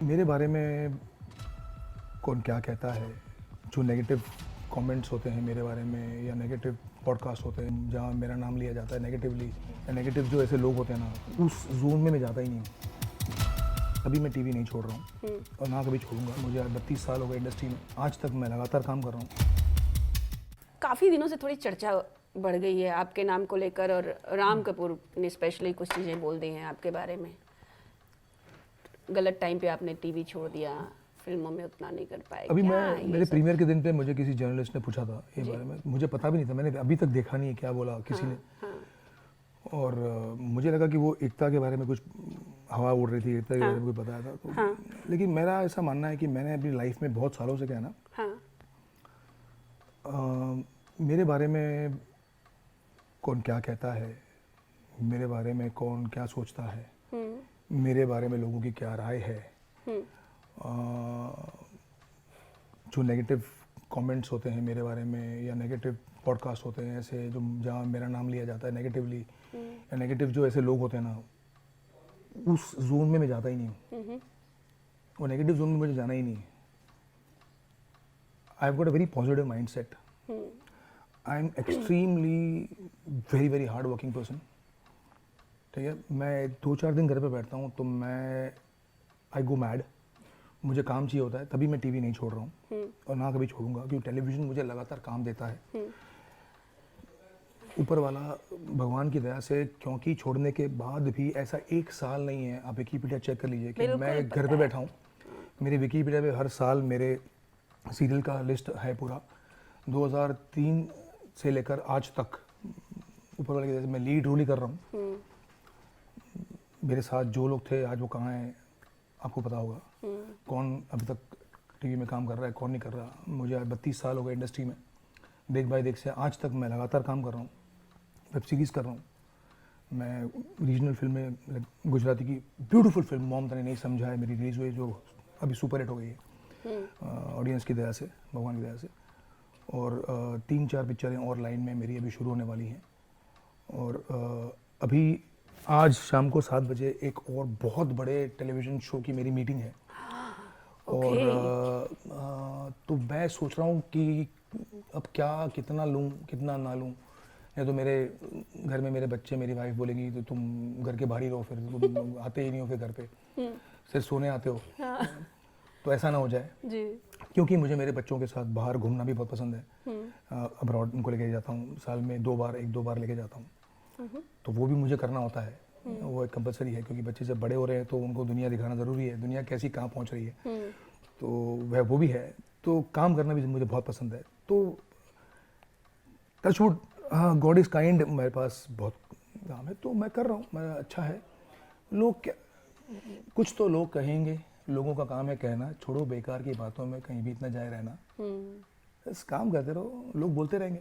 मेरे बारे में कौन क्या कहता है, जो नेगेटिव कमेंट्स होते हैं मेरे बारे में या नेगेटिव पॉडकास्ट होते हैं जहाँ मेरा नाम लिया जाता है नेगेटिवली, या नेगेटिव जो ऐसे लोग होते हैं ना, उस जोन में मैं जाता ही नहीं हूँ। अभी मैं टीवी नहीं छोड़ रहा हूँ और ना कभी छोड़ूंगा। मुझे 32 साल हो गए इंडस्ट्री में, आज तक मैं लगातार काम कर रहा हूँ। काफ़ी दिनों से थोड़ी चर्चा बढ़ गई है आपके नाम को लेकर, और राम कपूर ने स्पेशली कुछ चीज़ें बोल दी हैं आपके बारे में। गलत टाइम पे आपने टीवी छोड़ दिया, फिल्मों में उतना नहीं कर पाए। अभी क्या मैं ये मेरे सब? प्रीमियर के दिन पे मुझे किसी जर्नलिस्ट ने पूछा था ये बारे में, मुझे पता भी नहीं था, मैंने अभी तक देखा नहीं है क्या बोला किसी ने। और मुझे लगा कि वो एकता के बारे में कुछ हवा उड़ रही थी, एकता के बारे में कुछ बताया था तो लेकिन मेरा ऐसा मानना है कि मैंने अपनी लाइफ में बहुत सालों से क्या है ना, मेरे बारे में कौन क्या कहता है, मेरे बारे में कौन क्या सोचता है, मेरे बारे में लोगों की क्या राय है, जो नेगेटिव कमेंट्स होते हैं मेरे बारे में या नेगेटिव पॉडकास्ट होते हैं ऐसे जो जहाँ मेरा नाम लिया जाता है नेगेटिवली, या नेगेटिव जो ऐसे लोग होते हैं ना, उस जोन में मैं जाता ही नहीं हूँ। और नेगेटिव जोन में मुझे जाना ही नहीं है। I have got a very positive mind set. I am extremely very very hard working person. ठीक है, मैं 2-4 दिन घर पे बैठता हूँ तो मैं आई गो मैड। मुझे काम चाहिए होता है, तभी मैं टीवी नहीं छोड़ रहा हूँ और ना कभी छोड़ूंगा, क्योंकि टेलीविज़न मुझे लगातार काम देता है। ऊपर वाला भगवान की दया से, क्योंकि छोड़ने के बाद भी ऐसा एक साल नहीं है, आप विकीपीडिया चेक कर लीजिए कि मैं घर पे बैठा हूँ। मेरे विकीपीडिया पे हर साल मेरे सीरियल का लिस्ट है पूरा, 2003 से लेकर आज तक। ऊपर वाले की दया से मैं लीड रोल ही कर रहा हूँ। मेरे साथ जो लोग थे आज वो कहाँ हैं आपको पता होगा। कौन अभी तक टीवी में काम कर रहा है, कौन नहीं कर रहा। मुझे 32 साल हो गए इंडस्ट्री में, देख बाय देख से आज तक मैं लगातार काम कर रहा हूँ, वेब सीरीज़ कर रहा हूँ। मैं रीजनल फिल्में, गुजराती की ब्यूटीफुल फिल्म मॉम तने नहीं समझा है मेरी रिलीज़ हुई, जो अभी सुपर हिट हो गई है ऑडियंस की दया से, भगवान की दया से। और 3-4 पिक्चरें और लाइन में मेरी अभी शुरू होने वाली हैं। और अभी आज शाम को 7 बजे एक और बहुत बड़े टेलीविज़न शो की मेरी मीटिंग है। और तो मैं सोच रहा हूँ कि अब क्या कितना लूँ कितना ना लूँ। नहीं तो मेरे घर में मेरे बच्चे, मेरी वाइफ बोलेंगी तो तुम घर के बाहर ही रहो, फिर तुम आते ही नहीं हो फिर घर पे, सिर्फ सोने आते हो। तो ऐसा ना हो जाए जी। क्योंकि मुझे मेरे बच्चों के साथ बाहर घूमना भी बहुत पसंद है। अब्रॉड उनको लेके जाता हूँ, साल में 2 बार, 1-2 बार लेके जाता हूँ। तो वो भी मुझे करना होता है, वो एक कंपलसरी है, क्योंकि बच्चे जब बड़े हो रहे हैं तो उनको दुनिया दिखाना ज़रूरी है, दुनिया कैसी कहाँ पहुँच रही है। तो वह वो भी है, तो काम करना भी मुझे बहुत पसंद है। तो टचवुड, हाँ, गॉड इज़ काइंड, मेरे पास बहुत काम है तो मैं कर रहा हूँ, मैं अच्छा है। लोग क्या, कुछ तो लोग कहेंगे, लोगों का काम है कहना, छोड़ो बेकार की बातों में कहीं भी इतना जाए रहना। बस काम करते रहो, लोग बोलते रहेंगे।